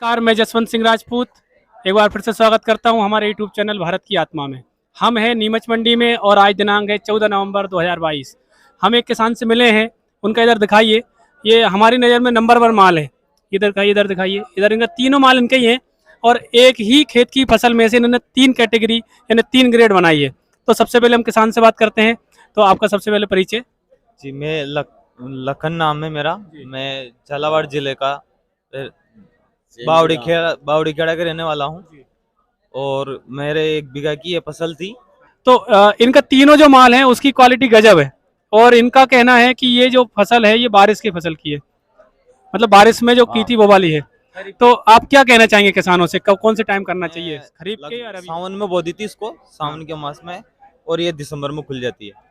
नमस्कार, मैं जसवंत सिंह राजपूत एक बार फिर से स्वागत करता हूं हमारे यूट्यूब चैनल भारत की आत्मा में। हम हैं नीमच मंडी में और आज दिनांक है 14 नवंबर 2022। हम एक किसान से मिले हैं, उनका इधर दिखाइए। ये हमारी नज़र में नंबर 1 माल है। इधर दिखाइए, इधर इनका तीनों माल इनके ही हैं और एक ही खेत की फसल में से इन्होंने 3 कैटेगरी यानी 3 ग्रेड बनाई है। तो सबसे पहले हम किसान से बात करते हैं। तो आपका सबसे पहले परिचय। जी, मैं लखन नाम है मेरा। मैं झालावाड़ जिले का बावड़ी खेड़ा के रहने वाला हूँ और मेरे 1 बीघा की ये फसल थी। तो इनका तीनों जो माल है उसकी क्वालिटी गजब है और इनका कहना है कि ये जो फसल है ये बारिश की फसल की है, मतलब बारिश में जो की थी वो वाली है। तो आप क्या कहना चाहेंगे किसानों से, कब कौन से टाइम करना चाहिए, खरीफ के या रबी? सावन में बो दी थी इसको, सावन के मास में, और ये दिसंबर में खुल जाती है।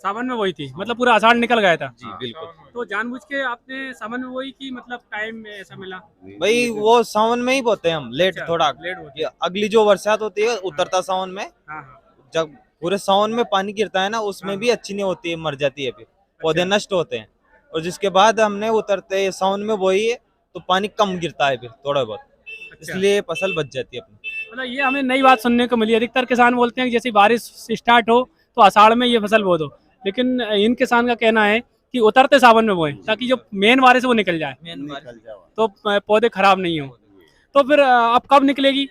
सावन में वही थी, मतलब पूरा आषाढ़ निकल गया था। जी बिल्कुल। तो जानबूझ के आपने सावन में वही की, मतलब टाइम में ऐसा मिला? भाई वो सावन में ही बोते हैं हम, लेट अच्छा, थोड़ा। लेट होती ये अगली जो बरसात होती है उतरता सावन में। हाँ हाँ। जब पूरे सावन में पानी गिरता है ना, उसमें भी अच्छी नहीं होती है, मर जाती है, फिर पौधे नष्ट होते हैं। और जिसके बाद हमने उतरते सावन में बोई है तो पानी कम गिरता है फिर थोड़ा बहुत, इसलिए फसल बच जाती है अपनी। मतलब ये हमें नई बात सुनने को मिली। अधिकतर किसान बोलते हैं कि जैसे बारिश स्टार्ट हो तो आषाढ़ में ये फसल बो दो, लेकिन इन किसान का कहना है कि उतरते सावन में बोए ताकि जो मेन बारिश है वो निकल जाए, तो पौधे खराब नहीं हो। तो फिर अब कब निकलेगी?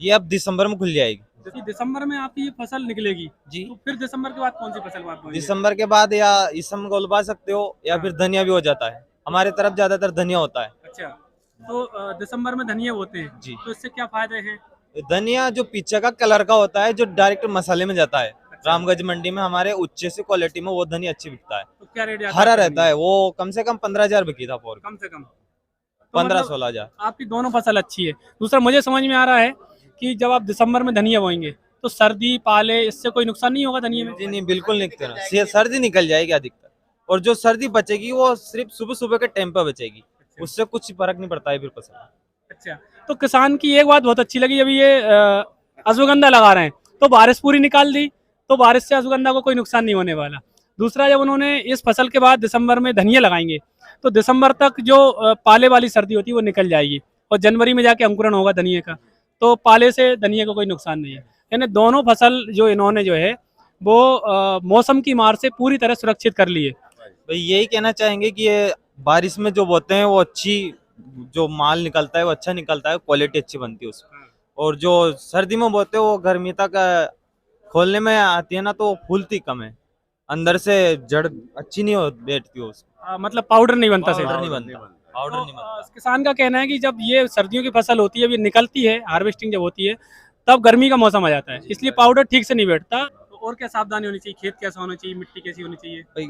ये अब दिसंबर में खुल जाएगी। दिसंबर में आपकी ये फसल निकलेगी जी। तो फिर दिसंबर के बाद कौन सी फसल आप बोएंगे? दिसंबर के बाद या इसम को उलवा सकते हो या फिर धनिया भी हो जाता है। हमारे तरफ ज्यादातर धनिया होता है। अच्छा, तो दिसंबर में धनिया होते हैं जी। तो इससे क्या फायदे हैं? धनिया जो पीछे का कलर का होता है, जो डायरेक्ट मसाले में जाता है। रामगंज मंडी में हमारे उच्च से क्वालिटी में वो धनिया अच्छी बिकता है। तो क्या रेट हरा रहता है वो, कम से कम 15,000 बिकी था। कम से कम 15-16,000। आपकी दोनों फसल अच्छी है। दूसरा मुझे समझ में आ रहा है कि जब आप दिसंबर में धनिया बोएंगे तो सर्दी पाले इससे कोई नुकसान नहीं होगा धनिया में? जी नहीं, बिल्कुल नहीं ना, सर्दी निकल जाएगी अधिकतर। और जो सर्दी बचेगी वो सिर्फ सुबह सुबह के टाइम पर बचेगी, उससे कुछ फर्क नहीं पड़ता है फिर फसल। अच्छा, तो किसान की एक बात बहुत अच्छी लगी, जब ये अश्वगंधा लगा रहे हैं तो बारिश पूरी निकाल दी, तो बारिश से अश्वगंधा को कोई नुकसान नहीं होने वाला। दूसरा, जब उन्होंने इस फसल के बाद दिसंबर में धनिया लगाएंगे तो दिसंबर तक जो पाले वाली सर्दी होती है वो निकल जाएगी और जनवरी में जाके अंकुरण होगा धनिया का, तो पाले से धनिया को कोई नुकसान नहीं है। यानी दोनों फसल जो इन्होंने जो है वो मौसम की मार से पूरी तरह सुरक्षित कर ली है। भाई यही कहना चाहेंगे कि ये बारिश में जो बोते हैं वो अच्छी, जो माल निकलता है वो अच्छा निकलता है, क्वालिटी अच्छी बनती है उसमें। और जो सर्दी में बोते हैं वो गर्मी तक खोलने में आती है ना, तो फूलती कम है, अंदर से जड़ अच्छी नहीं हो बैठती हो उसमें। मतलब पाउडर नहीं बनता से? पाउडर नहीं बनता, पाउडर नहीं बनता। किसान का कहना है कि जब ये सर्दियों की फसल होती है, ये निकलती है, हार्वेस्टिंग जब होती है तब गर्मी का मौसम आ जाता है, इसलिए पाउडर ठीक से नहीं बैठता। तो और क्या सावधानी होनी चाहिए? खेत कैसा होना चाहिए, मिट्टी कैसी होनी चाहिए? भाई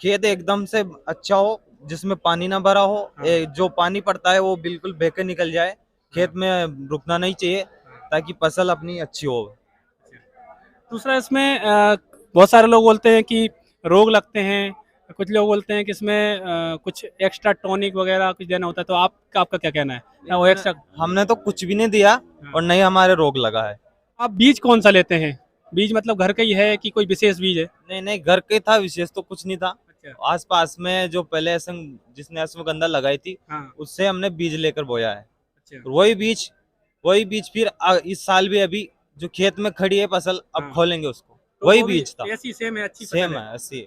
खेत एकदम से अच्छा हो, जिसमें पानी ना भरा हो। जो पानी पड़ता है वो बिल्कुल बहकर निकल जाए, खेत में रुकना नहीं चाहिए, ताकि फसल अपनी अच्छी हो। दूसरा, इसमें बहुत सारे लोग बोलते हैं कि रोग लगते हैं, कुछ लोग बोलते हैं कि इसमें कुछ एक्स्ट्रा टॉनिक वगैरह कुछ देना होता है, तो आपका क्या कहना है? वो एक्स्ट्रा हमने तो कुछ भी नहीं दिया और नहीं हमारे रोग लगा है। आप बीज कौन सा लेते हैं? बीज मतलब घर का ही है कि कोई विशेष बीज है? नहीं नहीं, घर के था, विशेष तो कुछ नहीं था। अच्छा। आसपास में जो पहले जिसने अश्वगंधा लगाई थी, हाँ। उससे हमने बीज लेकर बोया है। अच्छा। वही बीज फिर इस साल भी अभी जो खेत में खड़ी है फसल, अब हाँ। खोलेंगे उसको, तो वही वो भी बीज था। ऐसी सेम है, अच्छी फसल सेम है, 80 है।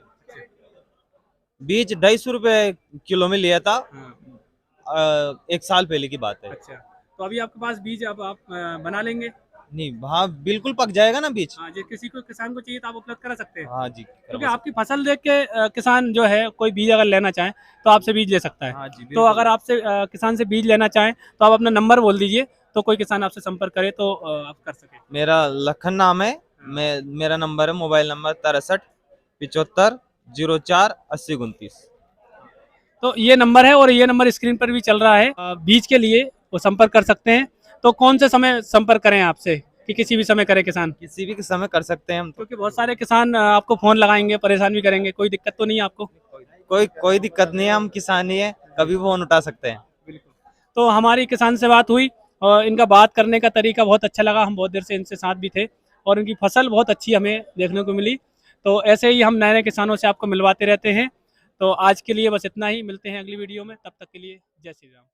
बीज 250 रुपए किलो में लिया था। हाँ। 1 साल पहले की बात है। अच्छा, तो अभी आपके पास बीज, अब आप बना लेंगे? नहीं, हाँ बिल्कुल पक जाएगा ना बीज। हाँ, जो किसी को किसान को चाहिए तो आप उपलब्ध करा सकते हैं? हाँ जी, क्योंकि आपकी फसल देख के किसान जो है कोई बीज अगर लेना चाहे तो आपसे बीज ले सकता है। हाँ जी, तो अगर आपसे किसान से बीज लेना चाहें तो आप अपना नंबर बोल दीजिए, तो कोई किसान आपसे संपर्क करे तो आप कर सके। मेरा लखन नाम है। मेरा नंबर है, मोबाइल नंबर 63 75 04 80 29। तो ये नंबर है और ये नंबर स्क्रीन पर भी चल रहा है। बीज के लिए वो संपर्क कर सकते हैं। तो कौन से समय संपर्क करें आपसे, कि किसी भी समय करे किसान? किसी भी समय कर सकते हैं हम तो। क्योंकि बहुत सारे किसान आपको फोन लगाएंगे, परेशान भी करेंगे, कोई दिक्कत तो नहीं है आपको? कोई दिक्कत नहीं है, हम किसान ही है, कभी फोन उठा सकते हैं। बिल्कुल। तो हमारी किसान से बात हुई और इनका बात करने का तरीका बहुत अच्छा लगा। हम बहुत देर से इनसे साथ भी थे और इनकी फसल बहुत अच्छी हमें देखने को मिली। तो ऐसे ही हम नए नए किसानों से आपको मिलवाते रहते हैं। तो आज के लिए बस इतना ही, मिलते हैं अगली वीडियो में, तब तक के लिए जय श्री राम।